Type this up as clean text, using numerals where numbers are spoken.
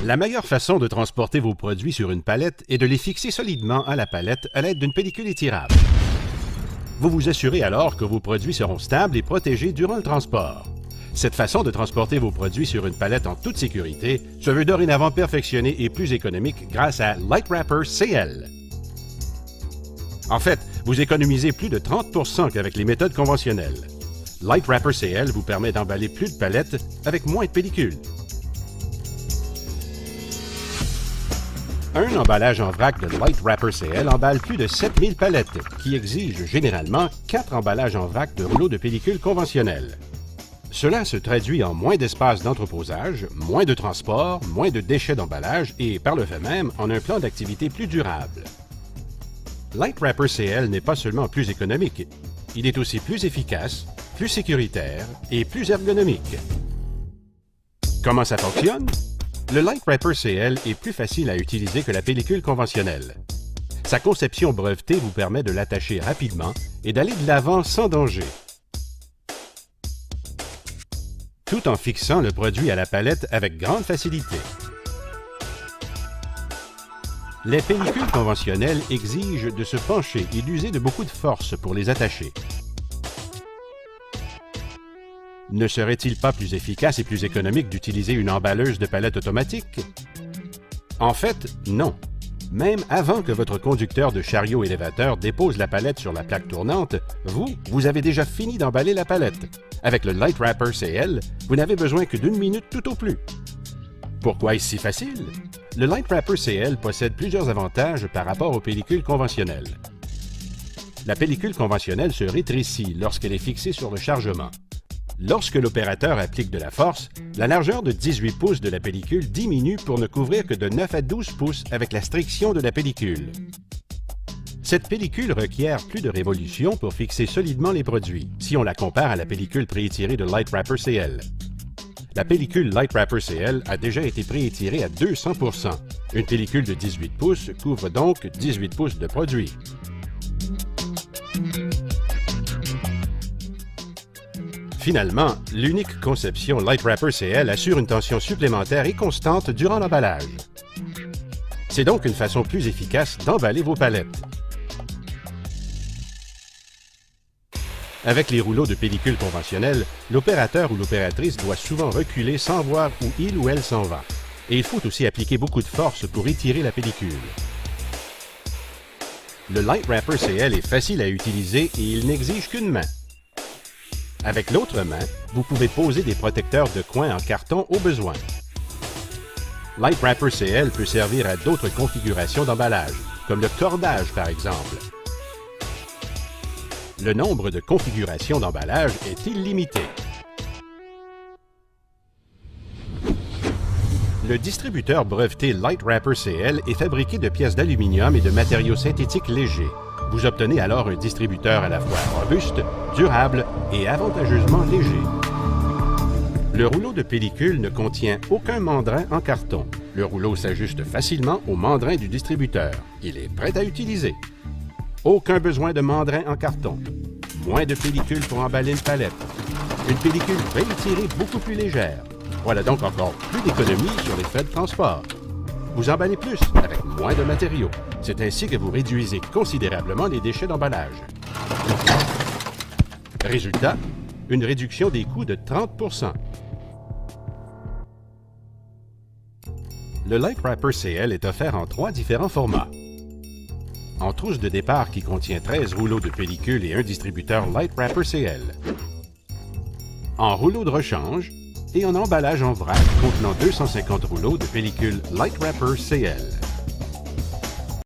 La meilleure façon de transporter vos produits sur une palette est de les fixer solidement à la palette à l'aide d'une pellicule étirable. Vous vous assurez alors que vos produits seront stables et protégés durant le transport. Cette façon de transporter vos produits sur une palette en toute sécurité se veut dorénavant perfectionnée et plus économique grâce à Light Wrapper CL. En fait, vous économisez plus de 30% qu'avec les méthodes conventionnelles. Light Wrapper CL vous permet d'emballer plus de palettes avec moins de pellicules. Un emballage en vrac de Light Wrapper CL emballe plus de 7000 palettes, qui exigent généralement 4 emballages en vrac de rouleaux de pellicule conventionnels. Cela se traduit en moins d'espace d'entreposage, moins de transport, moins de déchets d'emballage et, par le fait même, en un plan d'activité plus durable. Light Wrapper CL n'est pas seulement plus économique, il est aussi plus efficace, plus sécuritaire et plus ergonomique. Comment ça fonctionne? Le Light Wrapper CL est plus facile à utiliser que la pellicule conventionnelle. Sa conception brevetée vous permet de l'attacher rapidement et d'aller de l'avant sans danger, tout en fixant le produit à la palette avec grande facilité. Les pellicules conventionnelles exigent de se pencher et d'user de beaucoup de force pour les attacher. Ne serait-il pas plus efficace et plus économique d'utiliser une emballeuse de palettes automatique? En fait, non. Même avant que votre conducteur de chariot élévateur dépose la palette sur la plaque tournante, vous avez déjà fini d'emballer la palette. Avec le Light Wrapper CL, vous n'avez besoin que d'1 minute tout au plus. Pourquoi est-ce si facile? Le Light Wrapper CL possède plusieurs avantages par rapport aux pellicules conventionnelles. La pellicule conventionnelle se rétrécit lorsqu'elle est fixée sur le chargement. Lorsque l'opérateur applique de la force, la largeur de 18 pouces de la pellicule diminue pour ne couvrir que de 9 à 12 pouces avec la striction de la pellicule. Cette pellicule requiert plus de révolutions pour fixer solidement les produits, si on la compare à la pellicule préétirée de Light Wrapper CL. La pellicule Light Wrapper CL a déjà été préétirée à 200%. Une pellicule de 18 pouces couvre donc 18 pouces de produit. Finalement, l'unique conception Light Wrapper CL assure une tension supplémentaire et constante durant l'emballage. C'est donc une façon plus efficace d'emballer vos palettes. Avec les rouleaux de pellicule conventionnels, l'opérateur ou l'opératrice doit souvent reculer sans voir où il ou elle s'en va. Et il faut aussi appliquer beaucoup de force pour étirer la pellicule. Le Light Wrapper CL est facile à utiliser et il n'exige qu'une main. Avec l'autre main, vous pouvez poser des protecteurs de coin en carton au besoin. Light Wrapper CL peut servir à d'autres configurations d'emballage, comme le cordage par exemple. Le nombre de configurations d'emballage est illimité. Le distributeur breveté Light Wrapper CL est fabriqué de pièces d'aluminium et de matériaux synthétiques légers. Vous obtenez alors un distributeur à la fois robuste, durable et avantageusement léger. Le rouleau de pellicule ne contient aucun mandrin en carton. Le rouleau s'ajuste facilement au mandrin du distributeur. Il est prêt à utiliser. Aucun besoin de mandrin en carton. Moins de pellicule pour emballer une palette. Une pellicule réétirée beaucoup plus légère. Voilà donc encore plus d'économies sur les frais de transport. Vous emballez plus avec moins de matériaux. C'est ainsi que vous réduisez considérablement les déchets d'emballage. Résultat, une réduction des coûts de 30%. Le Light Wrapper CL est offert en 3 différents formats. En trousse de départ qui contient 13 rouleaux de pellicule et un distributeur Light Wrapper CL. En rouleau de rechange et en emballage en vrac contenant 250 rouleaux de pellicule Light Wrapper CL.